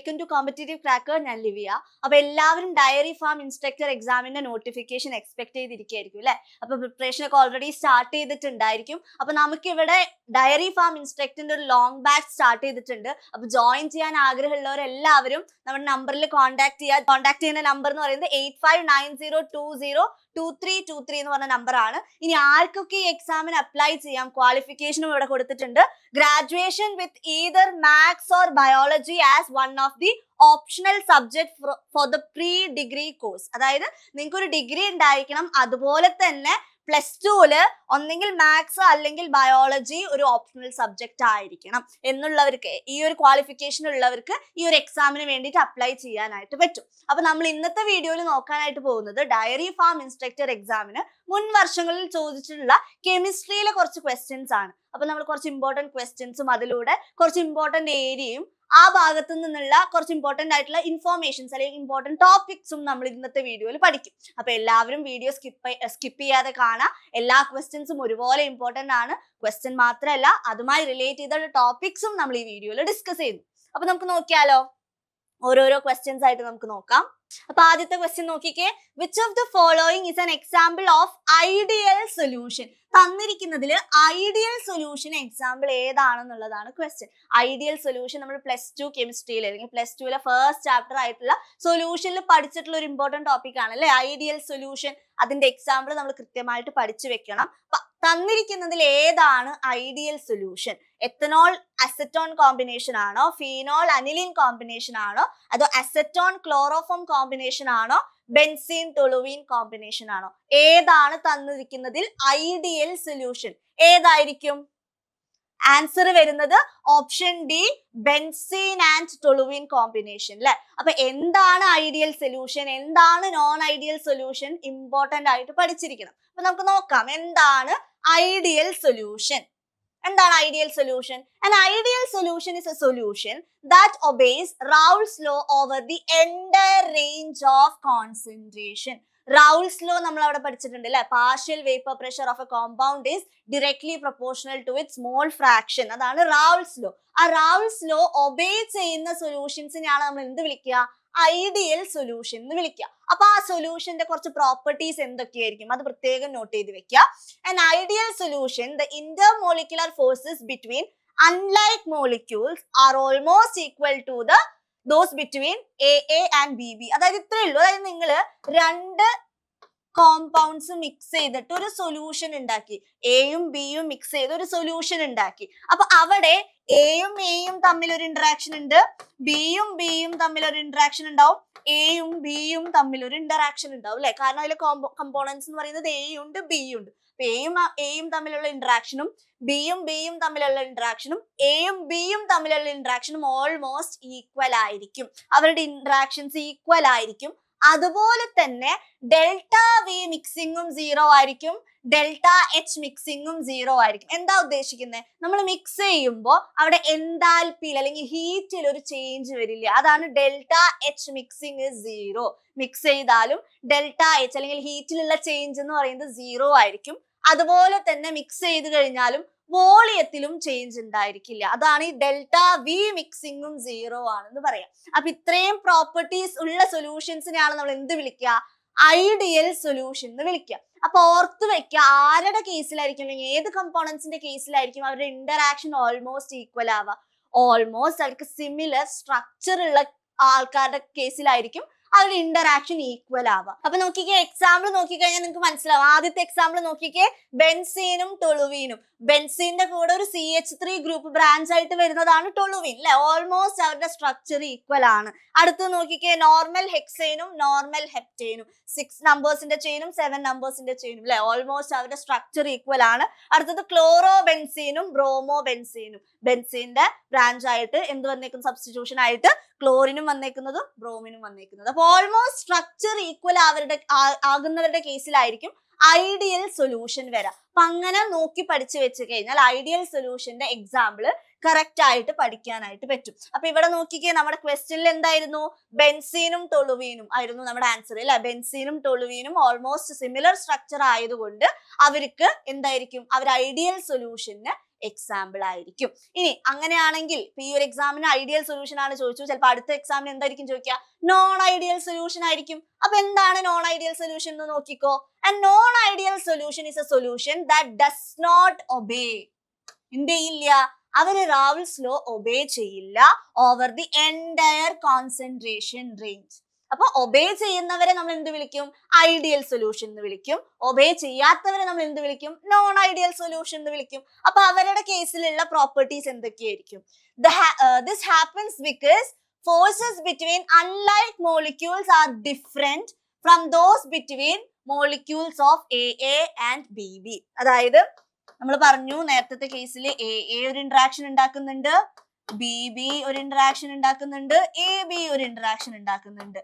Welcome to competitive cracker. ഞാൻ Livia. അപ്പൊ എല്ലാവരും ഡയറി ഫാം ഇൻസ്ട്രക്ടർ എക്സാമിന്റെ നോട്ടിഫിക്കേഷൻ എക്സ്പെക്ട് ചെയ്തിരിക്കുകയായിരിക്കും അല്ലെ. അപ്പൊ പ്രിപ്പറേഷൻ ഒക്കെ ഓൾറെഡി സ്റ്റാർട്ട് ചെയ്തിട്ടുണ്ടായിരിക്കും. അപ്പൊ നമുക്ക് ഇവിടെ ഡയറി ഫാം ഇൻസ്ട്രക്ടറിന്റെ ഒരു ലോങ് ബാച്ച് സ്റ്റാർട്ട് ചെയ്തിട്ടുണ്ട്. അപ്പൊ ജോയിൻ ചെയ്യാൻ ആഗ്രഹമുള്ളവരെല്ലാവരും നമ്മുടെ നമ്പറിൽ കോൺടാക്ട് ചെയ്യുന്ന നമ്പർ എന്ന് പറയുന്നത് 8590202323 എന്ന് പറഞ്ഞ നമ്പർ ആണ്. ഇനി ആർക്കൊക്കെ ഈ എക്സാമിന് അപ്ലൈ ചെയ്യാം, ക്വാളിഫിക്കേഷനും ഇവിടെ കൊടുത്തിട്ടുണ്ട്. Graduation with either maths or biology as one of the optional subject for the pre-degree course. അതായത് നിങ്ങൾക്ക് ഒരു ഡിഗ്രി ഉണ്ടായിരിക്കണം, അതുപോലെ തന്നെ +2 ഒന്നെങ്കിൽ മാത്സ് അല്ലെങ്കിൽ ബയോളജി ഒരു ഓപ്ഷണൽ സബ്ജക്റ്റ് ആയിരിക്കണം എന്നുള്ളവർക്ക്, ഈ ഒരു ക്വാളിഫിക്കേഷൻ ഉള്ളവർക്ക് ഈ ഒരു എക്സാമിന് വേണ്ടിയിട്ട് അപ്ലൈ ചെയ്യാനായിട്ട് പറ്റും. അപ്പൊ നമ്മൾ ഇന്നത്തെ വീഡിയോയിൽ നോക്കാനായിട്ട് പോകുന്നത് ഡയറി ഫാം ഇൻസ്ട്രക്ടർ എക്സാമിന് മുൻ വർഷങ്ങളിൽ ചോദിച്ചിട്ടുള്ള കെമിസ്ട്രിയിലെ കുറച്ച് ക്വസ്റ്റ്യൻസ് ആണ്. അപ്പൊ നമ്മൾ കുറച്ച് ഇമ്പോർട്ടന്റ് ക്വസ്റ്റ്യൻസും അതിലൂടെ കുറച്ച് ഇമ്പോർട്ടന്റ് ഏരിയയും ആ ഭാഗത്തു നിന്നുള്ള കുറച്ച് ഇമ്പോർട്ടന്റ് ആയിട്ടുള്ള ഇൻഫോർമേഷൻസ് അല്ലെങ്കിൽ ഇമ്പോർട്ടന്റ് ടോപ്പിക്സും നമ്മൾ ഇന്നത്തെ വീഡിയോയിൽ പഠിക്കും. അപ്പൊ എല്ലാവരും വീഡിയോ സ്കിപ്പ് ചെയ്യാതെ കാണാം. എല്ലാ ക്വസ്റ്റ്യൻസും ഒരുപോലെ ഇമ്പോർട്ടന്റ് ആണ്. ക്വസ്റ്റ്യൻ മാത്രമല്ല, അതുമായി റിലേറ്റ് ചെയ്ത ടോപ്പിക്സും നമ്മൾ ഈ വീഡിയോയിൽ ഡിസ്കസ് ചെയ്യുന്നു. അപ്പൊ നമുക്ക് നോക്കിയാലോ, ഓരോരോ ക്വസ്റ്റ്യൻസ് ആയിട്ട് നമുക്ക് നോക്കാം. അപ്പൊ ആദ്യത്തെ ക്വസ്റ്റ്യൻ നോക്കിക്കേ. Which of the following is an example of ideal solution? തന്നിരിക്കുന്നതിൽ ഐഡിയൽ സൊല്യൂഷൻ എക്സാമ്പിൾ ഏതാണെന്നുള്ളതാണ് ക്വസ്റ്റ്യൻ. ഐഡിയൽ സൊല്യൂഷൻ നമ്മൾ +2 കെമിസ്ട്രിയിൽ അല്ലെങ്കിൽ +2 ഫസ്റ്റ് ചാപ്റ്റർ ആയിട്ടുള്ള സൊല്യൂഷനിൽ പഠിച്ചിട്ടുള്ള ഒരു ഇമ്പോർട്ടന്റ് ടോപ്പിക് ആണ് അല്ലെ ഐഡിയൽ സൊല്യൂഷൻ. അതിന്റെ എക്സാമ്പിൾ നമ്മൾ കൃത്യമായിട്ട് പഠിച്ചു വെക്കണം. തന്നിരിക്കുന്നതിൽ ഏതാണ് ideal solution? Ethanol acetone combination ആണോ, ഫീനോൾ അനിലിൻ കോമ്പിനേഷൻ ആണോ, അതോ അസറ്റോൺ ക്ലോറോഫോം കോമ്പിനേഷൻ ആണോ, ബെൻസീൻ ടൊളുവീൻ കോമ്പിനേഷൻ ആണോ? ഏതാണ് തന്നിരിക്കുന്നതിൽ ഐഡിയൽ സൊല്യൂഷൻ? ഏതായിരിക്കും? ആൻസർ വരുന്നത് option D, benzene and toluene combination അല്ലെ. അപ്പൊ എന്താണ് ഐഡിയൽ സൊല്യൂഷൻ, എന്താണ് നോൺ ഐഡിയൽ സൊല്യൂഷൻ, ഇമ്പോർട്ടന്റ് ആയിട്ട് പഠിച്ചിരിക്കണം. അപ്പൊ നമുക്ക് നോക്കാം എന്താണ് ഐഡിയൽ സൊല്യൂഷൻ. എന്താണ് ideal solution? An ideal solution is a solution that obeys Raoult's law over the entire range of concentration. Raoult's law നമ്മൾ അവിടെ പഠിച്ചിട്ടുണ്ട് അല്ലെ. Partial vapour pressure of A compound is directly proportional to its mole fraction. അതാണ് Raoult's law. ആ Raoult's law obey ചെയ്യുന്ന സൊല്യൂഷൻസിനെയാണ് നമ്മൾ എന്ത് വിളിക്കുക? ഐഡിയൽ സൊല്യൂഷൻ എന്ന് വിളിക്കുക. അപ്പൊ ആ സൊല്യൂഷന്റെ കുറച്ച് പ്രോപ്പർട്ടീസ് എന്തൊക്കെയായിരിക്കും അത് പ്രത്യേകം നോട്ട് ചെയ്ത് വെക്കുക. An ideal solution, the intermolecular forces between unlike molecules are almost equal to those between AA and BB. അതായത് ഇത്രയേ ഉള്ളൂ. അതായത് നിങ്ങൾ രണ്ട് കോമ്പൗണ്ട്സ് മിക്സ് ചെയ്തിട്ട് ഒരു സൊല്യൂഷൻ ഉണ്ടാക്കി, എയും ബിയും മിക്സ് ചെയ്ത് ഒരു സൊല്യൂഷൻ ഉണ്ടാക്കി. അപ്പൊ അവിടെ എയും എയും തമ്മിൽ ഒരു ഇന്ററാക്ഷൻ ഉണ്ട്, ബിയും ബിയും തമ്മിൽ ഒരു ഇന്ററാക്ഷൻ ഉണ്ടാവും, എയും ബിയും തമ്മിൽ ഒരു ഇന്ററാക്ഷൻ ഉണ്ടാവും അല്ലെ. കാരണം അതിലെ കമ്പോണൻസ് എന്ന് പറയുന്നത് എയും ഉണ്ട് ബിയും ഉണ്ട്. എയും എയും തമ്മിലുള്ള ഇന്ററാക്ഷനും ബിയും ബിയും തമ്മിലുള്ള ഇന്ററാക്ഷനും എയും ബിയും തമ്മിലുള്ള ഇന്ററാക്ഷനും ഓൾമോസ്റ്റ് ഈക്വൽ ആയിരിക്കും. അവരുടെ ഇന്ററാക്ഷൻസ് ഈക്വൽ ആയിരിക്കും. അതുപോലെ തന്നെ ഡെൽറ്റ വി മിക്സിങ്ങും 0 ആയിരിക്കും, ഡെൽറ്റ എച്ച് മിക്സിങ്ങും 0 ആയിരിക്കും. എന്താ ഉദ്ദേശിക്കുന്നത്? നമ്മൾ മിക്സ് ചെയ്യുമ്പോൾ അവിടെ എൻതാൽപ്പിയിൽ അല്ലെങ്കിൽ ഹീറ്റിൽ ഒരു ചേഞ്ച് വരില്ല. അതാണ് ഡെൽറ്റ എച്ച് മിക്സിങ് 0. മിക്സ് ചെയ്താലും ഡെൽറ്റ എച്ച് അല്ലെങ്കിൽ ഹീറ്റിലുള്ള ചേഞ്ച് എന്ന് പറയുന്നത് 0 ആയിരിക്കും. അതുപോലെ തന്നെ മിക്സ് ചെയ്ത് കഴിഞ്ഞാലും വോളിയത്തിലും ചേഞ്ച് ഉണ്ടായിരിക്കില്ല. അതാണ് ഈ ഡെൽറ്റ വി മിക്സിങ്ങും 0 ആണെന്ന് പറയാം. അപ്പൊ ഇത്രയും പ്രോപ്പർട്ടീസ് ഉള്ള സൊല്യൂഷൻസിനെയാണ് നമ്മൾ എന്ത് വിളിക്കുക? ഐഡിയൽ സൊല്യൂഷൻ എന്ന് വിളിക്കുക. അപ്പൊ ഓർത്ത് വെക്കുക, ആരുടെ കേസിലായിരിക്കും അല്ലെങ്കിൽ ഏത് കമ്പോണൻസിന്റെ കേസിലായിരിക്കും അവരുടെ ഇന്ററാക്ഷൻ ഓൾമോസ്റ്റ് ഈക്വൽ ആവുക? ഓൾമോസ്റ്റ് അവർക്ക് സിമിലർ സ്ട്രക്ചർ ഉള്ള ആൾക്കാരുടെ കേസിലായിരിക്കും അവരുടെ ഇന്ററാക്ഷൻ ഈക്വൽ ആവുക. അപ്പൊ നോക്കിക്കേ, എക്സാമ്പിൾ നോക്കിക്കഴിഞ്ഞാൽ നിങ്ങൾക്ക് മനസ്സിലാവും. ആദ്യത്തെ എക്സാമ്പിൾ നോക്കിക്കേ, ബെൻസീനും ടൊളുവീനും. ബെൻസീന്റെ കൂടെ ഒരു CH3 ഗ്രൂപ്പ് ബ്രാഞ്ച് ആയിട്ട് വരുന്നതാണ് ടൊളുവീൻ അല്ലെ. ഓൾമോസ്റ്റ് അവരുടെ സ്ട്രക്ചർ ഈക്വൽ ആണ്. അടുത്ത് നോക്കിക്കേ, നോർമൽ ഹെക്സേനും നോർമൽ ഹെപ്റ്റേനും. 6 നമ്പേഴ്സിന്റെ ചെയിനും 7 നമ്പേഴ്സിന്റെ ചെയിനും അല്ലെ. ഓൾമോസ്റ്റ് അവരുടെ സ്ട്രക്ചർ ഈക്വൽ ആണ്. അടുത്തത് ക്ലോറോ ബെൻസീനും ബ്രോമോ ബെൻസീനും. ബെൻസീന്റെ ബ്രാഞ്ച് ആയിട്ട് എന്ത് വന്നേക്കും? സബ്സ്റ്റിറ്റ്യൂഷൻ ആയിട്ട് ക്ലോറിനും വന്നേക്കുന്നതും ബ്രോമിനും വന്നേക്കുന്നത്. അപ്പൊ ഓൾമോസ്റ്റ് സ്ട്രക്ചർ ഈക്വൽ ആകുന്നവരുടെ കേസിലായിരിക്കും ഐഡിയൽ സൊല്യൂഷൻ വരാം. അപ്പൊ അങ്ങനെ നോക്കി പഠിച്ചു വെച്ച് കഴിഞ്ഞാൽ ഐഡിയൽ സൊല്യൂഷന്റെ എക്സാമ്പിൾ കറക്റ്റ് ആയിട്ട് പഠിക്കാനായിട്ട് പറ്റും. അപ്പൊ ഇവിടെ നോക്കിക്കേ, നമ്മുടെ ക്വസ്റ്റ്യനിൽ എന്തായിരുന്നു? ബെൻസീനും ടൊളുവീനും ആയിരുന്നു നമ്മുടെ ആൻസർ അല്ലെ. ബെൻസീനും ടൊളുവീനും ഓൾമോസ്റ്റ് സിമിലർ സ്ട്രക്ചർ ആയതുകൊണ്ട് അവർക്ക് എന്തായിരിക്കും? അവർ ഐഡിയൽ സൊല്യൂഷന് എക്സാമ്പിൾ ആയിരിക്കും. ഇനി അങ്ങനെയാണെങ്കിൽ ഈ ഒരു എക്സാമിന് ഐഡിയൽ സൊല്യൂഷൻ ആണ് ചോദിച്ചു, ചിലപ്പോൾ അടുത്ത എക്സാമിന് എന്തായിരിക്കും ചോദിക്കുക, നോൺ ഐഡിയൽ സൊല്യൂഷൻ ആയിരിക്കും. അപ്പൊ എന്താണ് നോൺ ഐഡിയൽ സൊല്യൂഷൻ എന്ന് നോക്കിക്കോ. And non ideal solution is a solution that does not obey. എന്ത് ചെയ്യില്ല, അവര് റാവൽസ് ലോ ഒബേ ചെയ്യില്ല over the entire concentration range. അപ്പൊ ഒബേ ചെയ്യുന്നവരെ നമ്മൾ എന്ത് വിളിക്കും, ഐഡിയൽ സൊല്യൂഷൻ എന്ന് വിളിക്കും. ഒബേ ചെയ്യാത്തവരെ നമ്മൾ എന്ത് വിളിക്കും, നോൺ ഐഡിയൽ സൊല്യൂഷൻ എന്ന് വിളിക്കും. അപ്പൊ അവരുടെ കേസിലുള്ള പ്രോപ്പർട്ടീസ് എന്തൊക്കെയായിരിക്കും? This happens because forces between unlike molecules are different from those between molecules of AA and BB. അതായത് നമ്മൾ പറഞ്ഞു നേരത്തെ കേസിൽ AA ഒരു ഇന്ററാക്ഷൻ ഉണ്ടാക്കുന്നുണ്ട്, BB ഒരു ഇന്ററാക്ഷൻ ഉണ്ടാക്കുന്നുണ്ട്, AB ഒരു ഇന്ററാക്ഷൻ ഉണ്ടാക്കുന്നുണ്ട്.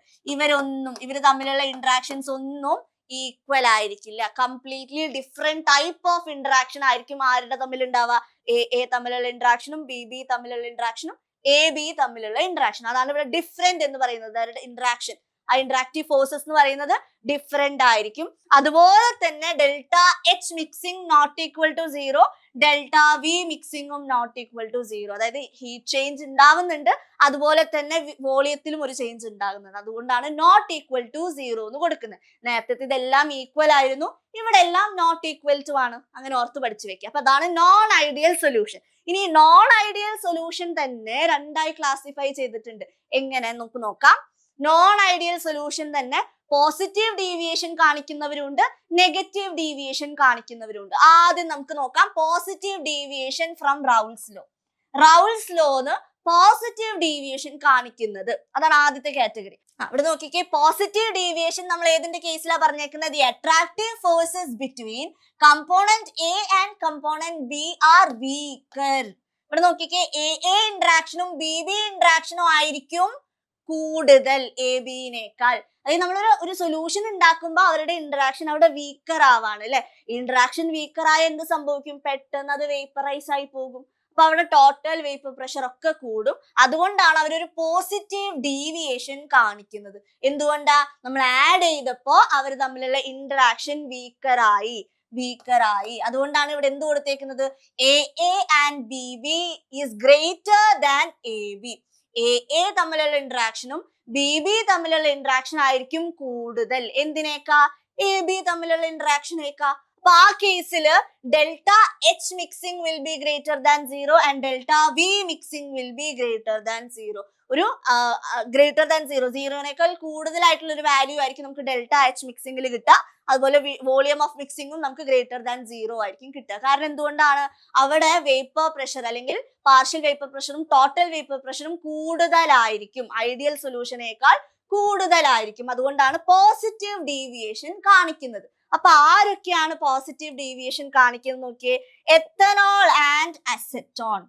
ഇവര് തമ്മിലുള്ള ഇന്ററാക്ഷൻസ് ഒന്നും ഈക്വൽ ആയിരിക്കില്ല. Completely different type of interaction ആയിരിക്കും ആരുടെ തമ്മിൽ ഉണ്ടാവുക, AA തമ്മിലുള്ള ഇന്ററാക്ഷനും BB തമ്മിലുള്ള ഇന്ററാക്ഷനും AB തമ്മിലുള്ള ഇന്ററാക്ഷൻ. അതാണ് ഇവിടെ ഡിഫറെന്റ് എന്ന് പറയുന്നത്. അവരുടെ ഇന്ററാക്ഷൻ, ആ ഇന്ററാക്റ്റീവ് ഫോഴ്സസ് എന്ന് പറയുന്നത് ഡിഫറെന്റ് ആയിരിക്കും. അതുപോലെ തന്നെ delta H mixing not equal to 0, delta V മിക്സിംഗും നോട്ട് ഈക്വൽ ടു 0. അതായത് ഹീറ്റ് ചേഞ്ച് ഉണ്ടാവുന്നുണ്ട്, അതുപോലെ തന്നെ വോളിയത്തിലും ഒരു ചേഞ്ച് ഉണ്ടാകുന്നുണ്ട്. അതുകൊണ്ടാണ് നോട്ട് ഈക്വൽ ടു 0 എന്ന് കൊടുക്കുന്നത്. നേരത്തെ ഇതെല്ലാം ഈക്വൽ ആയിരുന്നു, ഇവിടെ എല്ലാം നോട്ട് ഈക്വൽ ടു ആണ്. അങ്ങനെ ഓർത്ത് പഠിച്ചു വെക്കുക. അപ്പൊ അതാണ് നോൺ ഐഡിയൽ സൊല്യൂഷൻ. ഇനി നോൺ ഐഡിയൽ സൊല്യൂഷൻ തന്നെ രണ്ടായി ക്ലാസിഫൈ ചെയ്തിട്ടുണ്ട്. എങ്ങനെ നമുക്ക് നോക്കാം. നോൺ ഐഡിയൽ സൊല്യൂഷൻ തന്നെ പോസിറ്റീവ് ഡീവിയേഷൻ കാണിക്കുന്നവരുണ്ട്, നെഗറ്റീവ് ഡീവിയേഷൻ കാണിക്കുന്നവരുണ്ട്. ആദ്യം നമുക്ക് നോക്കാം positive deviation from Raoult's law. Raoult's ലോന്ന് പോസിറ്റീവ് ഡീവിയേഷൻ കാണിക്കുന്നത്, അതാണ് ആദ്യത്തെ കാറ്റഗറി. ഇവിടെ നോക്കിക്കേ, പോസിറ്റീവ് ഡീവിയേഷൻ നമ്മൾ ഏതിന്റെ കേസിലാണ് പറഞ്ഞേക്കുന്നത്, attractive forces between component A and component B R weaker. ഇവിടെ നോക്കിക്കേ, എ ഇന്ററാക്ഷനും BB ഇന്ററാക്ഷനും ആയിരിക്കും കൂടുതൽ AB-നേക്കാൾ. അതായത് നമ്മൾ ഒരു സൊല്യൂഷൻ ഉണ്ടാക്കുമ്പോൾ അവരുടെ ഇന്ററാക്ഷൻ അവിടെ വീക്കർ ആവാണ് അല്ലെ. ഇന്ററാക്ഷൻ വീക്കർ ആയ എന്ത് സംഭവിക്കും, പെട്ടെന്ന് അത് വേപ്പറൈസ് ആയി പോകും. അപ്പൊ അവിടെ ടോട്ടൽ വേപ്പർ പ്രഷർ ഒക്കെ കൂടും. അതുകൊണ്ടാണ് അവരൊരു പോസിറ്റീവ് ഡീവിയേഷൻ കാണിക്കുന്നത്. എന്തുകൊണ്ടാ, നമ്മൾ ആഡ് ചെയ്തപ്പോ അവർ തമ്മിലുള്ള ഇന്ററാക്ഷൻ വീക്കറായി. അതുകൊണ്ടാണ് ഇവിടെ എന്ത് കൊടുത്തേക്കുന്നത്, AA and BB is greater than AB. AA തമ്മിലുള്ള ഇന്ററാക്ഷനും BB തമ്മിലുള്ള ഇന്ററാക്ഷൻ ആയിരിക്കും കൂടുതൽ എന്തിനേക്കാ, AB തമ്മിലുള്ള ഇന്ററാക്ഷനേക്കാ. അപ്പൊ ആ കേസിൽ delta H mixing will be greater than 0 and delta V mixing will be greater than 0. ഒരു ഗ്രേറ്റർ ദാൻ 0നേക്കാൾ കൂടുതലായിട്ടുള്ള ഒരു വാല്യൂ ആയിരിക്കും നമുക്ക് ഡെൽറ്റ എച്ച് മിക്സിംഗിൽ കിട്ടുക. അതുപോലെ വോളിയം ഓഫ് മിക്സിംഗും നമുക്ക് ഗ്രേറ്റർ ദാൻ 0 ആയിരിക്കും കിട്ടുക. കാരണം എന്തുകൊണ്ടാണ്, അവിടെ വേപ്പർ പ്രഷർ അല്ലെങ്കിൽ പാർഷ്യൽ വേപ്പർ പ്രഷറും ടോട്ടൽ വേപ്പർ പ്രഷറും കൂടുതലായിരിക്കും, ഐഡിയൽ സൊല്യൂഷനേക്കാൾ കൂടുതലായിരിക്കും. അതുകൊണ്ടാണ് പോസിറ്റീവ് ഡീവിയേഷൻ കാണിക്കുന്നത്. അപ്പൊ ആരൊക്കെയാണ് പോസിറ്റീവ് ഡീവിയേഷൻ കാണിക്കുന്നത് നോക്കിയേ, എത്തനോൾ ആൻഡ് അസെറ്റോൺ.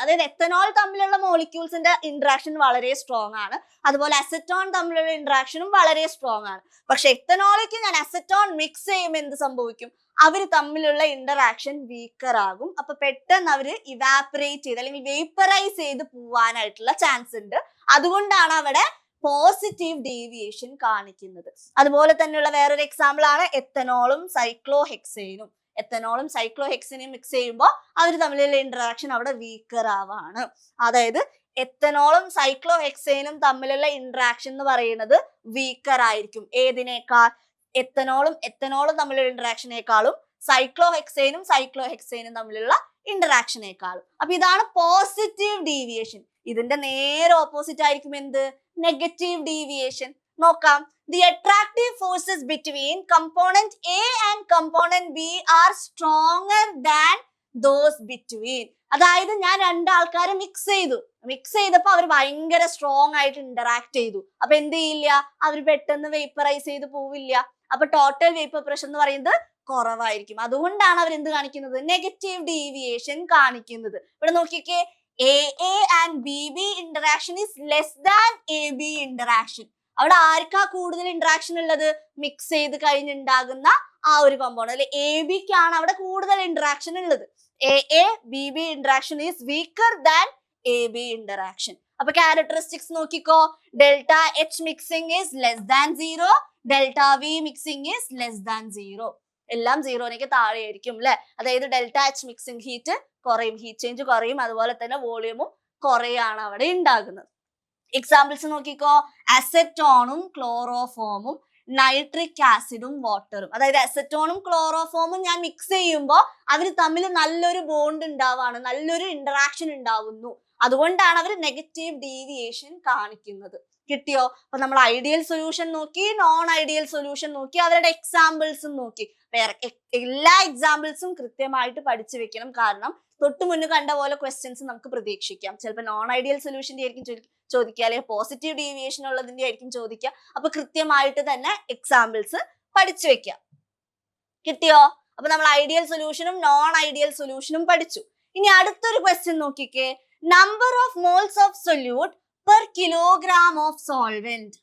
അതായത് എത്തനോൾ തമ്മിലുള്ള മോളിക്യൂൾസിന്റെ ഇന്ററാക്ഷൻ വളരെ സ്ട്രോങ് ആണ്, അതുപോലെ അസെറ്റോൺ തമ്മിലുള്ള ഇന്ററാക്ഷനും വളരെ സ്ട്രോങ് ആണ്. പക്ഷെ എത്തനോളിക്ക് ഞാൻ അസെറ്റോൺ മിക്സ് ചെയ്യുമ്പോൾ എന്ത് സംഭവിക്കും, അവർ തമ്മിലുള്ള ഇന്ററാക്ഷൻ വീക്കർ ആകും. അപ്പൊ പെട്ടെന്ന് അവര് ഇവാപറേറ്റ് ചെയ്ത് അല്ലെങ്കിൽ വേപ്പറൈസ് ചെയ്ത് പോവാനായിട്ടുള്ള ചാൻസ് ഉണ്ട്. അതുകൊണ്ടാണ് അവിടെ പോസിറ്റീവ് ഡീവിയേഷൻ കാണിക്കുന്നത്. അതുപോലെ തന്നെയുള്ള വേറൊരു എക്സാമ്പിൾ ആണ് എത്തനോളും സൈക്ലോഹെക്സേനും. മിക്സ് ചെയ്യുമ്പോൾ അവർ തമ്മിലുള്ള ഇന്ററാക്ഷൻ അവിടെ വീക്കർ ആവാണ്. അതായത് എത്തനോളും സൈക്ലോഹെക്സേനും തമ്മിലുള്ള ഇന്ററാക്ഷൻ എന്ന് പറയുന്നത് വീക്കർ ആയിരിക്കും. ഏതിനേക്കാൾ, എത്തനോളും തമ്മിലുള്ള ഇന്ററാക്ഷനേക്കാളും സൈക്ലോഹെക്സേനും തമ്മിലുള്ള ഇന്ററാക്ഷനേക്കാളും. അപ്പൊ ഇതാണ് പോസിറ്റീവ് ഡീവിയേഷൻ. ഇതിന്റെ നേരെ ഓപ്പോസിറ്റ് ആയിരിക്കും എന്ത്, നെഗറ്റീവ് ഡീവിയേഷൻ. നോക്കാം, the attractive forces between component A and component B are stronger than those between. അതായത് ഞാൻ രണ്ടാൾക്കാരെ മിക്സ് ചെയ്തപ്പോ അവർ ഭയങ്കര സ്ട്രോങ് ആയിട്ട് ഇന്ററാക്ട് ചെയ്തു. അപ്പൊ എന്ത് ചെയ്യില്ല, അവർ പെട്ടെന്ന് വേപ്പറൈസ് ചെയ്ത് പോവില്ല. അപ്പൊ ടോട്ടൽ വേപ്പർ പ്രഷർ എന്ന് പറയുന്നത് കുറവായിരിക്കും. അതുകൊണ്ടാണ് അവർ എന്ത് കാണിക്കുന്നത്, നെഗറ്റീവ് ഡീവിയേഷൻ കാണിക്കുന്നത്. ഇവിടെ നോക്കിക്കേ, AA and BB interaction is less than AB interaction. അവിടെ ആർക്കാ കൂടുതൽ ഇന്ററാക്ഷൻ ഉള്ളത്, മിക്സ് ചെയ്ത് കഴിഞ്ഞുണ്ടാകുന്ന ആ ഒരു കോമ്പൗണ്ട് അല്ലെ AB-ക്കാണ് അവിടെ കൂടുതൽ ഇന്ററാക്ഷൻ ഉള്ളത്. AA BB interaction is weaker than AB interaction. അപ്പൊ ക്യാരക്ടറിസ്റ്റിക്സ് നോക്കിക്കോ, delta H mixing is less than 0, delta V mixing is less than 0. എല്ലാം സീറോയിലേക്ക് താഴെയായിരിക്കും അല്ലെ. അതായത് ഡെൽറ്റ എച്ച് മിക്സിംഗ് ഹീറ്റ് കുറയും, ഹീറ്റ് ചേഞ്ച് കുറയും, അതുപോലെ തന്നെ വോളിയമും കുറയാണ് അവിടെ ഉണ്ടാകുന്നത്. എക്സാമ്പിൾസ് നോക്കിക്കോ, അസറ്റോണും ക്ലോറോഫോമും നൈട്രിക് ആസിഡും വാട്ടറും. അതായത് അസറ്റോണും ക്ലോറോഫോമും ഞാൻ മിക്സ് ചെയ്യുമ്പോൾ അവർ തമ്മിൽ നല്ലൊരു ബോണ്ട് ഉണ്ടാവാണ്, നല്ലൊരു ഇന്ററാക്ഷൻ ഉണ്ടാവുന്നു. അതുകൊണ്ടാണ് അവർ നെഗറ്റീവ് ഡീവിയേഷൻ കാണിക്കുന്നത്. കിട്ടിയോ? അപ്പൊ നമ്മൾ ഐഡിയൽ സൊല്യൂഷൻ നോക്കി, നോൺ ഐഡിയൽ സൊല്യൂഷൻ നോക്കി, അവരുടെ എക്സാമ്പിൾസും നോക്കി. വേറെ എല്ലാ എക്സാമ്പിൾസും കൃത്യമായിട്ട് പഠിച്ചു വെക്കണം. കാരണം തൊട്ട് മുന്നേ കണ്ട പോലെ ക്വസ്റ്റ്യൻസ് നമുക്ക് പ്രതീക്ഷിക്കാം. ചിലപ്പോൾ നോൺ ഐഡിയൽ സൊല്യൂഷന്റെ ആയിരിക്കും ചോദിക്കുക, അല്ലെങ്കിൽ പോസിറ്റീവ് ഡീവിയേഷൻ ഉള്ളതിന്റെ ആയിരിക്കും ചോദിക്കുക. അപ്പൊ കൃത്യമായിട്ട് തന്നെ എക്സാമ്പിൾസ് പഠിച്ചു വെക്കുക. കിട്ടിയോ? അപ്പൊ നമ്മൾ ഐഡിയൽ സൊല്യൂഷനും നോൺ ഐഡിയൽ സൊല്യൂഷനും പഠിച്ചു. ഇനി അടുത്തൊരു ക്വസ്റ്റ്യൻ നോക്കിക്കേ, number of moles of solute per kilogram of solvent.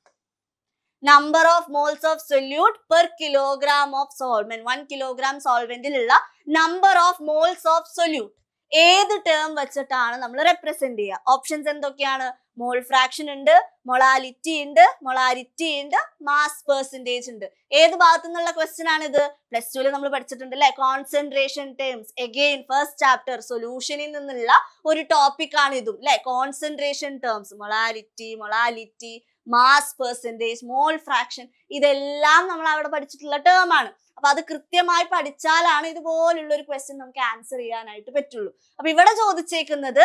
Number of moles of solute per kilogram of solvent. 1 kilogram solvent ലുള്ള number of moles of solute ഏത് ടേം വെച്ചിട്ടാണ് നമ്മൾ റെപ്രസെന്റ് ചെയ്യുക? ഓപ്ഷൻസ് എന്തൊക്കെയാണ്? മോൾ ഫ്രാക്ഷൻ ഉണ്ട്, molality ഉണ്ട്, molarity ഉണ്ട്, mass percentage ഉണ്ട്. ഏത് ഭാഗത്തു നിന്നുള്ള ക്വസ്റ്റ്യൻ ആണ് ഇത്? പ്ലസ് ടുവിൽ നമ്മൾ പഠിച്ചിട്ടുണ്ട് അല്ലെ, concentration terms. Again first chapter സൊല്യൂഷനിൽ നിന്നുള്ള ഒരു ടോപ്പിക് ആണ് ഇതും അല്ലെ. Concentration terms, molality, mass percentage, mole fraction, ഇതെല്ലാം നമ്മൾ അവിടെ പഠിച്ചിട്ടുള്ള ടേം ആണ്. അപ്പൊ അത് കൃത്യമായി പഠിച്ചാലാണ് ഇതുപോലുള്ള ഒരു ക്വസ്റ്റ്യൻ നമുക്ക് ആൻസർ ചെയ്യാനായിട്ട് പറ്റുള്ളൂ. അപ്പൊ ഇവിടെ ചോദിച്ചേക്കുന്നത്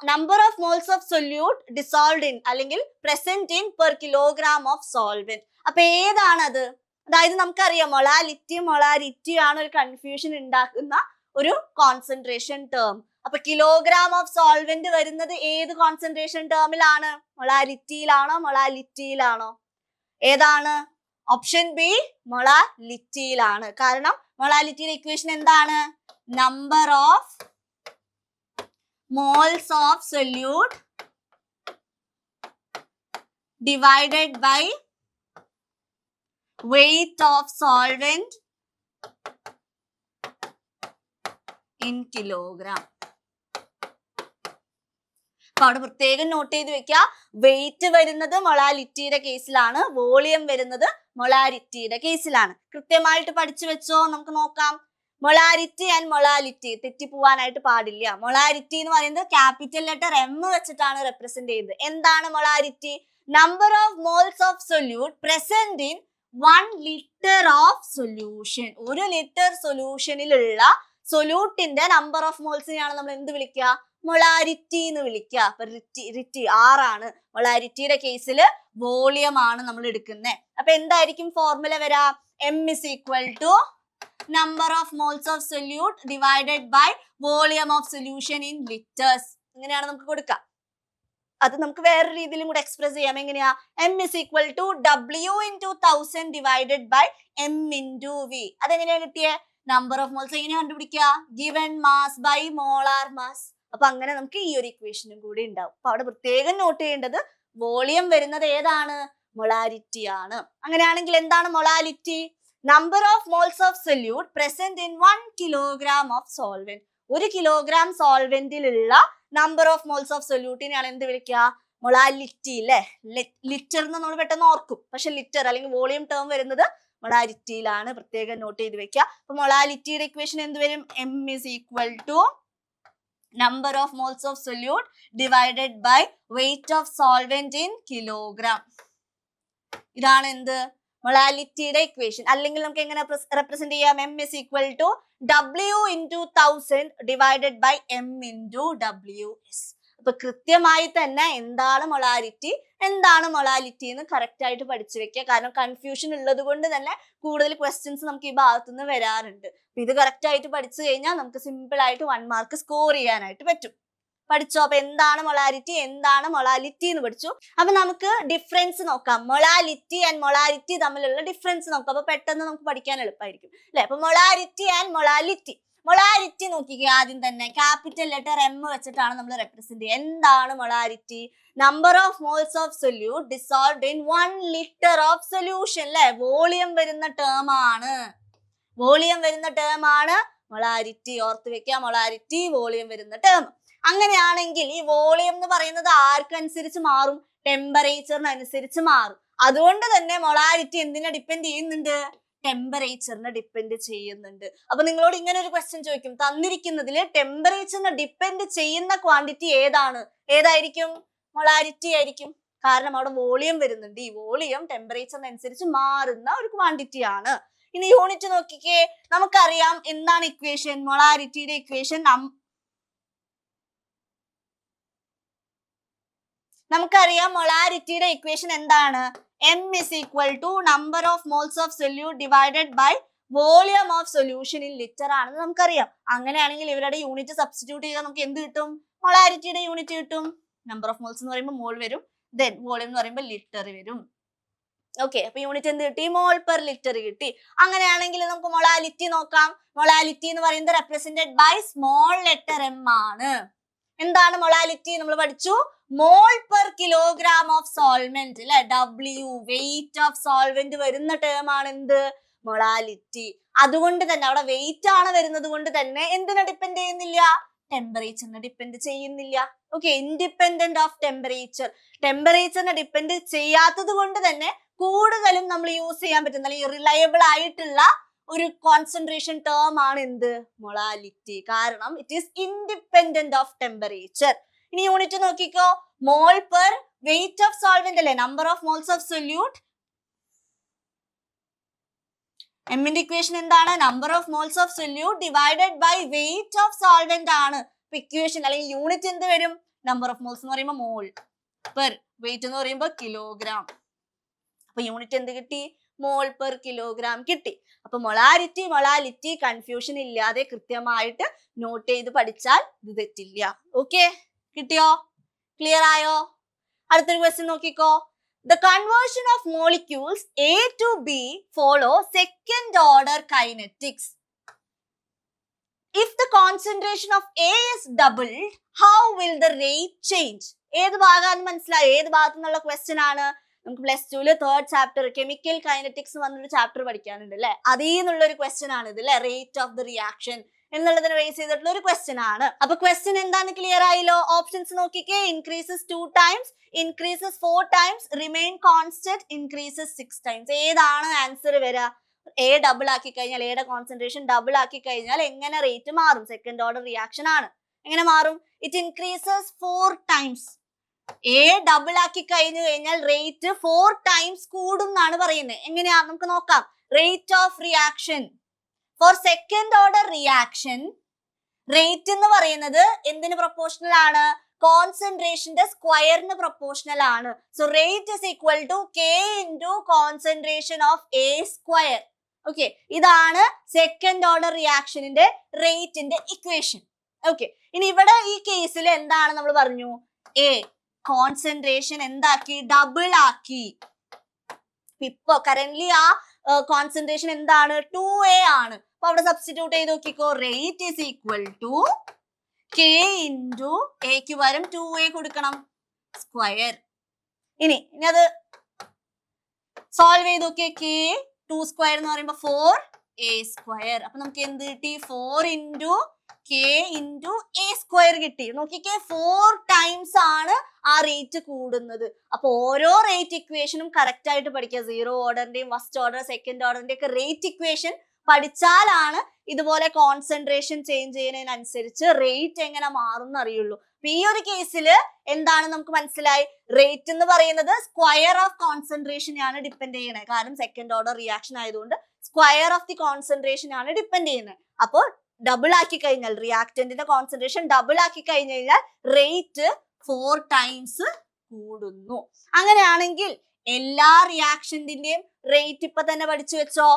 number of moles of solute dissolved in അല്ലെങ്കിൽ present in per kilogram of solvent. അപ്പൊ ഏതാണത്? അതായത് നമുക്കറിയാം മൊളാരിറ്റി ആണ് ഒരു കൺഫ്യൂഷൻ ഉണ്ടാക്കുന്ന ഒരു കോൺസെൻട്രേഷൻ ടേം. അപ്പൊ കിലോഗ്രാം ഓഫ് സോൾവെന്റ് വരുന്നത് ഏത് കോൺസെൻട്രേഷൻ ടേമിലാണ്? മൊളാരിറ്റിയിലാണോ മൊളാലിറ്റിയിലാണോ? ഏതാണ്? ഓപ്ഷൻ ബി മൊളാലിറ്റിയിലാണ്. കാരണം മൊളാലിറ്റിയുടെ ഇക്വേഷൻ എന്താണ്? Number of moles of solute divided by weight of solvent in kilogram. അപ്പൊ അവിടെ പ്രത്യേകം നോട്ട് ചെയ്ത് വെക്കുക, വെയിറ്റ് വരുന്നത് മൊളാലിറ്റിയുടെ കേസിലാണ്, വോളിയം വരുന്നത് മൊളാരിറ്റിയുടെ കേസിലാണ്. കൃത്യമായിട്ട് പഠിച്ചു വെച്ചോ. നമുക്ക് നോക്കാം. മൊളാരിറ്റി ആൻഡ് മൊളാലിറ്റി തെറ്റിപ്പോവാനായിട്ട് പാടില്ല. മൊളാരിറ്റി എന്ന് പറയുന്നത് ക്യാപിറ്റൽ ലെറ്റർ എം വെച്ചിട്ടാണ് റെപ്രസെന്റ് ചെയ്യുന്നത്. എന്താണ് മൊളാരിറ്റി? Number of moles of solute present in 1 litre of solution. 1 litre സൊല്യൂഷനിലുള്ള സൊല്യൂട്ടിന്റെ നമ്പർ ഓഫ് മോൾസിനെയാണ് നമ്മൾ എന്ത് വിളിക്കുക? മൊളാരിറ്റി എന്ന് വിളിക്കുക. അപ്പൊ റിറ്റി ആറാണ്. മൊളാരിറ്റിയുടെ കേസിൽ വോളിയം ആണ് നമ്മൾ എടുക്കുന്നത്. അപ്പൊ എന്തായിരിക്കും ഫോർമുല വരാ? M is equal to number of moles of solute divided by volume of solution in liters. ഇങ്ങനെയാണ് നമുക്ക് കൊടുക്കുക. അത് നമുക്ക് വേറെ രീതിയിലും കൂടെ എക്സ്പ്രസ് ചെയ്യാം. എങ്ങനെയാ? m is equal to w into 1000 divided by m into v. അതെങ്ങനെയാ കിട്ടിയേ? നമ്പർ ഓഫ് മോൾസ് എങ്ങനെയാ കണ്ടുപിടിക്കുക? given mass by molar mass. അപ്പൊ അങ്ങനെ നമുക്ക് ഈ ഒരു ഇക്വേഷനും കൂടി ഉണ്ടാവും. അപ്പൊ അവിടെ പ്രത്യേകം നോട്ട് ചെയ്യേണ്ടത് വോളിയം വരുന്നത് ഏതാണ്? മൊളാരിറ്റി ആണ്. അങ്ങനെയാണെങ്കിൽ എന്താണ് molality? Number of moles of solute present in 1 kilogram of solvent. 1 kilogram സോൾവെന്റിലുള്ള നമ്പർ ഓഫ് മോൾസ് ഓഫ് സൊല്യൂട്ടിനെയാണ് എന്ത് വിളിക്കുക? മൊളാലിറ്റി അല്ലെ. ലിറ്റർ എന്ന് നമ്മൾ പെട്ടെന്ന് ഓർക്കും, പക്ഷെ ലിറ്റർ അല്ലെങ്കിൽ വോളിയം ടേം വരുന്നത് മൊളാലിറ്റിയിലാണ്. പ്രത്യേകം നോട്ട് ചെയ്ത് വെക്കുക. അപ്പൊ മൊളാലിറ്റിയുടെ ഇക്വേഷൻ എന്ത് വരും? M is equal to number of moles of solute divided by weight of solvent in kilogram. ഇതാണ് എന്ത്? മൊളാലിറ്റിയുടെ ഇക്വേഷൻ. അല്ലെങ്കിൽ നമുക്ക് എങ്ങനെ റെപ്രസെന്റ് ചെയ്യാം? M is equal to w into 1000 divided by m into ws. അപ്പൊ കൃത്യമായി തന്നെ എന്താണ് മൊളാരിറ്റി, എന്താണ് മൊളാലിറ്റി എന്ന് കറക്റ്റ് ആയിട്ട് പഠിച്ചു വെക്കുക. കാരണം കൺഫ്യൂഷൻ ഉള്ളത് കൊണ്ട് തന്നെ കൂടുതൽ ക്വസ്റ്റ്യൻസ് നമുക്ക് ഈ ഭാഗത്തുനിന്ന് വരാറുണ്ട്. ഇത് കറക്റ്റ് ആയിട്ട് പഠിച്ചു കഴിഞ്ഞാൽ നമുക്ക് സിമ്പിൾ ആയിട്ട് 1 മാർക്ക് സ്കോർ ചെയ്യാനായിട്ട് പറ്റും. പഠിച്ചോ? അപ്പൊ എന്താണ് മൊളാരിറ്റി, എന്താണ് മൊളാലിറ്റി എന്ന് പഠിച്ചു. അപ്പൊ നമുക്ക് ഡിഫറൻസ് നോക്കാം. മൊളാലിറ്റി ആൻഡ് മൊളാരിറ്റി തമ്മിലുള്ള ഡിഫറൻസ് നോക്കാം. അപ്പൊ പെട്ടെന്ന് നമുക്ക് പഠിക്കാൻ എളുപ്പമായിരിക്കും അല്ലെ. അപ്പൊ മൊളാരിറ്റി ആൻഡ് മൊളാലിറ്റി നോക്കിക്കുക. ആദ്യം തന്നെ ക്യാപിറ്റൽ ലെറ്റർ എം വെച്ചിട്ടാണ് നമ്മൾ റെപ്രസെന്റ് ചെയ്യുക. എന്താണ് മൊളാരിറ്റി? Number of moles of solute dissolved in 1 litre of solution അല്ലെ. വോളിയം വരുന്ന ടേം ആണ് മൊളാരിറ്റി. ഓർത്ത് വെക്കുക, മൊളാരിറ്റി വോളിയം വരുന്ന ടേം. അങ്ങനെയാണെങ്കിൽ ഈ വോളിയം എന്ന് പറയുന്നത് ആർക്കനുസരിച്ച് മാറും? ടെമ്പറേച്ചറിനനുസരിച്ച് മാറും. അതുകൊണ്ട് തന്നെ മൊളാരിറ്റി എന്തിനെ ഡിപ്പെൻഡ് ചെയ്യുന്നുണ്ട്? ടെമ്പറേച്ചറിനെ ഡിപ്പെൻഡ് ചെയ്യുന്നുണ്ട്. അപ്പൊ നിങ്ങളോട് ഇങ്ങനെ ഒരു ക്വസ്റ്റ്യൻ ചോദിക്കും, തന്നിരിക്കുന്നതിൽ ടെമ്പറേച്ചറിനെ ഡിപ്പെൻഡ് ചെയ്യുന്ന ക്വാണ്ടിറ്റി ഏതായിരിക്കും? മൊളാരിറ്റി ആയിരിക്കും. കാരണം അവിടെ വോളിയം വരുന്നുണ്ട്. ഈ വോളിയം ടെമ്പറേച്ചറിനനുസരിച്ച് മാറുന്ന ഒരു ക്വാണ്ടിറ്റി ആണ്. ഇനി യൂണിറ്റ് നോക്കിക്കേ, നമുക്കറിയാം എന്താണ് ഇക്വേഷൻ, മൊളാരിറ്റിയുടെ ഇക്വേഷൻ. നമുക്കറിയാം മൊളാരിറ്റിയുടെ ഇക്വേഷൻ എന്താണ്? M is equal to number of moles of solute divided by volume of solution in liter ആണെന്ന് നമുക്കറിയാം. അങ്ങനെയാണെങ്കിൽ ഇവരുടെ യൂണിറ്റ് സബ്സ്റ്റിറ്റ്യൂട്ട് ചെയ്താൽ നമുക്ക് എന്ത് കിട്ടും? മൊളാരിറ്റിയുടെ യൂണിറ്റ് കിട്ടും. നമ്പർ ഓഫ് മോൾസ് എന്ന് പറയുമ്പോൾ മോൾ വരും, ദെൻ വോളിയം എന്ന് പറയുമ്പോൾ ലിറ്റർ വരും. ഓക്കെ, അപ്പൊ യൂണിറ്റ് എന്ത് കിട്ടി? മോൾ പെർ ലിറ്റർ കിട്ടി. അങ്ങനെയാണെങ്കിൽ നമുക്ക് മൊളാലിറ്റി നോക്കാം. മൊളാലിറ്റി എന്ന് പറയുന്നത് represented by small letter M ആണ്. എന്താണ് മൊളാലിറ്റി? നമ്മൾ പഠിച്ചു mole per kilogram of solvent അല്ലെ, W വെയിറ്റ് ഓഫ് സോൾവെന്റ് വരുന്ന ടേം ആണ് എന്ത്? മൊളാലിറ്റി. അതുകൊണ്ട് തന്നെ അവിടെ വെയിറ്റ് ആണ് വരുന്നത് കൊണ്ട് തന്നെ എന്തിനെ ഡിപ്പെൻഡ് ചെയ്യുന്നില്ല? ടെമ്പറേച്ചറിനെ ഡിപ്പെൻഡ് ചെയ്യുന്നില്ല. Okay, independent of temperature. ടെമ്പറേച്ചറിനെ ഡിപ്പെൻഡ് ചെയ്യാത്തത് കൊണ്ട് തന്നെ കൂടുതലും നമ്മൾ യൂസ് ചെയ്യാൻ പറ്റുന്ന അല്ലെങ്കിൽ റിലയബിൾ ആയിട്ടുള്ള ഒരു കോൺസെൻട്രേഷൻ ടേം ആണ് എന്ത്? മൊളാലിറ്റി. കാരണം it is independent of temperature. ഇനി യൂണിറ്റ് നോക്കിക്കോ, mole per weight of solvent അല്ലെ, number of moles of solute. എമ്മിന്റെ ഇക്വേഷൻ എന്താണ്? Number of moles of solute divided by weight of solvent ആണ്. ഇക്വേഷൻ അല്ലെങ്കിൽ യൂണിറ്റ് എന്ത് വരും? നമ്പർ ഓഫ് മോൾസ് എന്ന് പറയുമ്പോൾ മോൾ, പെർ വെയിറ്റ് എന്ന് പറയുമ്പോൾ കിലോഗ്രാം. അപ്പൊ യൂണിറ്റ് എന്ത് കിട്ടി? മോൾ പെർ കിലോഗ്രാം കിട്ടി. അപ്പൊ മൊളാലിറ്റി കൺഫ്യൂഷൻ ഇല്ലാതെ കൃത്യമായിട്ട് നോട്ട് ചെയ്ത് പഠിച്ചാൽ ഇത് തെറ്റില്ല. ഓക്കെ, കിട്ടിയോ? ക്ലിയർ ആയോ? അടുത്തൊരു ക്വസ്റ്റ്യൻ നോക്കിക്കോ. The conversion of molecules A to B follow second order kinetics. If the concentration of A is doubled, how will the rate change? ഏത് ഭാഗാന്ന് മനസ്സിലായി? ഏത് ഭാഗത്തുനിന്നുള്ള ക്വസ്റ്റ്യൻ ആണ്? നമുക്ക് +2 തേർഡ് ചാപ്റ്റർ കെമിക്കൽ കൈനറ്റിക്സ് പറഞ്ഞൊരു ചാപ്റ്റർ പഠിക്കാനുണ്ട് അല്ലെ, അതിൽ നിന്നുള്ള ഒരു ക്വസ്റ്റ്യൻ ആണ് ഇത് അല്ലെ, റേറ്റ് ഓഫ് ദ റിയാക്ഷൻ എന്നുള്ളതിനെ ബേസ് ചെയ്തിട്ടുള്ള ഒരു ക്വസ്റ്റ്യൻ ആണ്. അപ്പൊ ക്വസ്റ്റ്യൻ എന്താണ്? ക്ലിയർ ആയല്ലോ? ഓപ്ഷൻസ് നോക്കിക്കേ. Increases 2 times, increases 4 times, remain constant, increases 6 times. ഏതാണ് ആൻസർ വരിക? എ ഡബിൾ ആക്കി കഴിഞ്ഞാൽ, എയുടെ കോൺസെൻട്രേഷൻ ഡബിൾ ആക്കി കഴിഞ്ഞാൽ എങ്ങനെ റേറ്റ് മാറും? സെക്കൻഡ് ഓർഡർ റിയാക്ഷൻ ആണ്. എങ്ങനെ മാറും? It increases 4 times. A double ആക്കി കഴിഞ്ഞാൽ റേറ്റ് 4 times കൂടും എന്നാണ് പറയുന്നത്. എങ്ങനെയാ നമുക്ക് നോക്കാം. Rate of reaction for second order reaction, rate എന്ന് പറയുന്നത് എന്തിന് പ്രൊപ്പോർഷണൽ ആണ്? കോൺസെൻട്രേഷന്റെ സ്ക്വയറിന് പ്രൊപ്പോർഷണൽ ആണ്. So rate is equal to K into concentration of A square. Okay, ഇതാണ് സെക്കൻഡ് ഓർഡർ റിയാക്ഷനിന്റെ റേറ്റിന്റെ ഇക്വേഷൻ. ഓക്കെ, ഇനി ഇവിടെ ഈ കേസിൽ എന്താണ് നമ്മൾ പറഞ്ഞു? A കോൺസെൻട്രേഷൻ എന്താക്കി? ഡബിൾ ആക്കി. ഇപ്പൊ കറന്റ്ലി ആ കോൺസെൻട്രേഷൻ എന്താണ്? 2A ആണ്. അപ്പൊ അവിടെ സബ്സ്റ്റിറ്റ്യൂട്ട് ചെയ്ത് നോക്കിക്കോ. Rate is equal to K into എക്ക് പകരം 2A കൊടുക്കണം, സ്ക്വയർ. ഇനി അത് സോൾവ് ചെയ്ത് നോക്കിയേ. K 2 സ്ക്വയർ എന്ന് പറയുമ്പോൾ 4A സ്ക്വയർ. അപ്പൊ നമുക്ക് എന്ത് കിട്ടി? 4 into K into A square കിട്ടി. നോക്കിക്കേ, 4 times ആണ് ആ റേറ്റ് കൂടുന്നത്. അപ്പൊ ഓരോ റേറ്റ് ഇക്വേഷനും കറക്റ്റ് ആയിട്ട് പഠിക്കുക. 0 ഓർഡറിന്റെയും ഫസ്റ്റ് ഓർഡർ സെക്കൻഡ് ഓർഡറിന്റെ ഒക്കെ റേറ്റ് ഇക്വേഷൻ പഠിച്ചാലാണ് ഇതുപോലെ കോൺസെൻട്രേഷൻ ചേഞ്ച് ചെയ്യുന്നതിനനുസരിച്ച് റേറ്റ് എങ്ങനെ മാറും എന്ന് അറിയുള്ളൂ. അപ്പൊ ഈ ഒരു കേസിൽ എന്താണ് നമുക്ക് മനസ്സിലായി? റേറ്റ് എന്ന് പറയുന്നത് സ്ക്വയർ ഓഫ് കോൺസെൻട്രേഷൻ ആണ് ഡിപ്പെൻഡ് ചെയ്യുന്നത്. കാരണം സെക്കൻഡ് ഓർഡർ റിയാക്ഷൻ ആയതുകൊണ്ട് സ്ക്വയർ ഓഫ് ദി കോൺസെൻട്രേഷൻ ആണ് ഡിപ്പെൻഡ് ചെയ്യുന്നത്. അപ്പോൾ ഡബിൾ ആക്കി കഴിഞ്ഞാൽ, റിയാക്ടന്റിന്റെ കോൺസെൻട്രേഷൻ ഡബിൾ ആക്കി കഴിഞ്ഞാൽ റേറ്റ് 4 times കൂടുന്നു. അങ്ങനെയാണെങ്കിൽ എല്ലാ റിയാക്ഷന്റെയും റേറ്റ് ഇപ്പൊ തന്നെ പഠിച്ചു വെച്ചോ.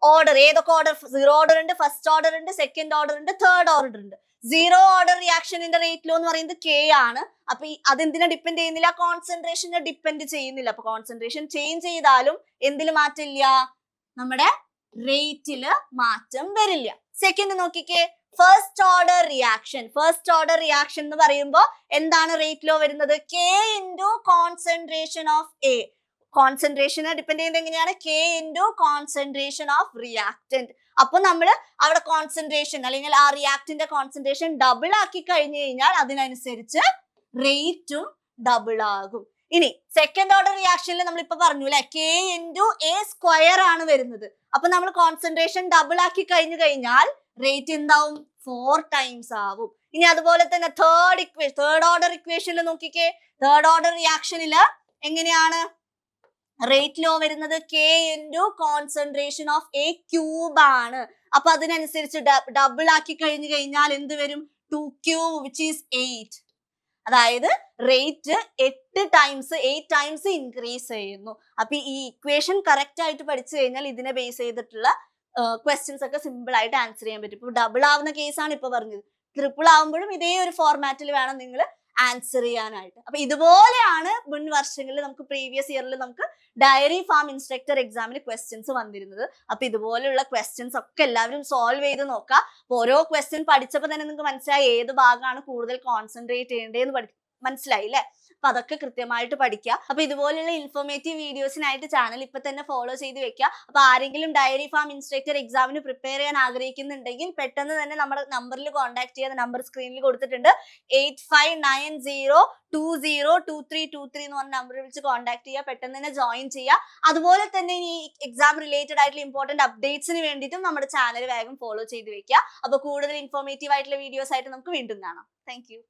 ഓർഡർ ഏതൊക്കെ ഓർഡർ? 0 ഓർഡർ ഉണ്ട്, ഫസ്റ്റ് ഓർഡർ ഉണ്ട്, സെക്കൻഡ് ഓർഡർ ഉണ്ട്, തേർഡ് ഓർഡർ ഉണ്ട്. 0 ഓർഡർ റിയാക്ഷനിന്റെ റേറ്റ് ലോ എന്ന് പറയുന്നത് K ആണ്. അപ്പൊ അതെന്തിനെ ഡിപ്പെൻഡ് ചെയ്യുന്നില്ല? കോൺസെൻട്രേഷനെ ഡിപ്പെൻഡ് ചെയ്യുന്നില്ല. അപ്പൊ കോൺസെൻട്രേഷൻ ചേഞ്ച് ചെയ്താലും എന്തിൽ മാറ്റില്ല? നമ്മുടെ റേറ്റില് മാറ്റം വരില്ല. സെക്കൻഡ് നോക്കിക്കേ, first order reaction. First order reaction എന്ന് പറയുമ്പോൾ എന്താണ് റേറ്റ് ലോ വരുന്നത്? K into concentration of A. കോൺസെൻട്രേഷനെ ഡിപ്പെൻഡ് ചെയ്യുന്നത് എങ്ങനെയാണ്? K into concentration of reactant. അപ്പൊ നമ്മൾ അവിടെ കോൺസെൻട്രേഷൻ അല്ലെങ്കിൽ ആ റിയാക്ടന്റെ കോൺസെൻട്രേഷൻ ഡബിൾ ആക്കി കഴിഞ്ഞു കഴിഞ്ഞാൽ അതിനനുസരിച്ച് റേറ്റും ഡബിൾ ആകും. ഇനി സെക്കൻഡ് ഓർഡർ റിയാക്ഷനിൽ നമ്മൾ ഇപ്പൊ പറഞ്ഞു അല്ലെ, കെ ഇൻറ്റു എ സ്ക്വയർ ആണ് വരുന്നത്. അപ്പൊ നമ്മൾ കോൺസെൻട്രേഷൻ ഡബിൾ ആക്കി കഴിഞ്ഞാൽ റേറ്റ് എന്താവും? 4 ടൈംസ് ആവും. ഇനി അതുപോലെ തന്നെ തേർഡ് ഓർഡർ ഇക്വേഷനിൽ നോക്കിക്കേ, തേർഡ് ഓർഡർ റിയാക്ഷനില് എങ്ങനെയാണ് റേറ്റ് ലോ വരുന്നത്? K into concentration of A cube ആണ്. അപ്പൊ അതിനനുസരിച്ച് ഡബിൾ ആക്കി കഴിഞ്ഞാൽ എന്ത് വരും? 2Q which is 8. അതായത് റേറ്റ് 8 ടൈംസ് ഇൻക്രീസ് ചെയ്യുന്നു. അപ്പൊ ഈ ഇക്വേഷൻ കറക്റ്റ് ആയിട്ട് പഠിച്ചു കഴിഞ്ഞാൽ ഇതിനെ ബേസ് ചെയ്തിട്ടുള്ള ക്വസ്റ്റ്യൻസ് ഒക്കെ സിമ്പിൾ ആയിട്ട് ആൻസർ ചെയ്യാൻ പറ്റും. ഇപ്പൊ ഡബിൾ ആവുന്ന കേസാണ് ഇപ്പൊ പറഞ്ഞത്. ട്രിപ്പിൾ ആവുമ്പോഴും ഇതേ ഒരു ഫോർമാറ്റിൽ വേണം നിങ്ങൾ ആൻസർ ചെയ്യാനായിട്ട്. അപ്പൊ ഇതുപോലെയാണ് മുൻ വർഷങ്ങളിൽ നമുക്ക് പ്രീവിയസ് ഇയറിൽ നമുക്ക് ഡയറി ഫാം ഇൻസ്ട്രക്ടർ എക്സാമിന് ക്വസ്റ്റ്യൻസ് വന്നിരുന്നത്. അപ്പൊ ഇതുപോലെയുള്ള ക്വസ്റ്റ്യൻസ് ഒക്കെ എല്ലാവരും സോൾവ് ചെയ്ത് നോക്കുക. അപ്പൊ ഓരോ ക്വസ്റ്റ്യൻ പഠിച്ചപ്പോൾ തന്നെ നിങ്ങൾക്ക് മനസ്സിലായി ഏത് ഭാഗമാണ് കൂടുതൽ കോൺസെൻട്രേറ്റ് ചെയ്യേണ്ടതെന്ന് മനസ്സിലായി അല്ലെ? അപ്പൊ അതൊക്കെ കൃത്യമായിട്ട് പഠിക്കുക. അപ്പൊ ഇതുപോലെയുള്ള ഇൻഫോർമേറ്റീവ് വീഡിയോസിനായിട്ട് ചാനൽ ഇപ്പൊ തന്നെ ഫോളോ ചെയ്ത് വെക്കുക. അപ്പൊ ആരെങ്കിലും ഡയറി ഫാം ഇൻസ്ട്രക്ടർ എക്സാമിന് പ്രിപ്പയർ ചെയ്യാൻ ആഗ്രഹിക്കുന്നുണ്ടെങ്കിൽ പെട്ടെന്ന് തന്നെ നമ്മുടെ നമ്പറിൽ കോൺടാക്ട് ചെയ്യുന്ന നമ്പർ സ്ക്രീനിൽ കൊടുത്തിട്ടുണ്ട്. 8590202323 എന്ന് പറഞ്ഞ നമ്പറിൽ വിളിച്ച് കോൺടാക്ട് ചെയ്യുക. പെട്ടെന്ന് തന്നെ ജോയിൻ ചെയ്യുക. അതുപോലെ തന്നെ ഈ എക്സാം റിലേറ്റഡ് ആയിട്ടുള്ള ഇമ്പോർട്ടന്റ് അപ്ഡേറ്റ്സിന് വേണ്ടിയിട്ടും നമ്മുടെ ചാനൽ വേഗം ഫോളോ ചെയ്ത് വെക്കുക. അപ്പൊ കൂടുതൽ ഇൻഫോർമേറ്റീവ് ആയിട്ടുള്ള വീഡിയോസ് ആയിട്ട് നമുക്ക് വീണ്ടും കാണാം. Thank you.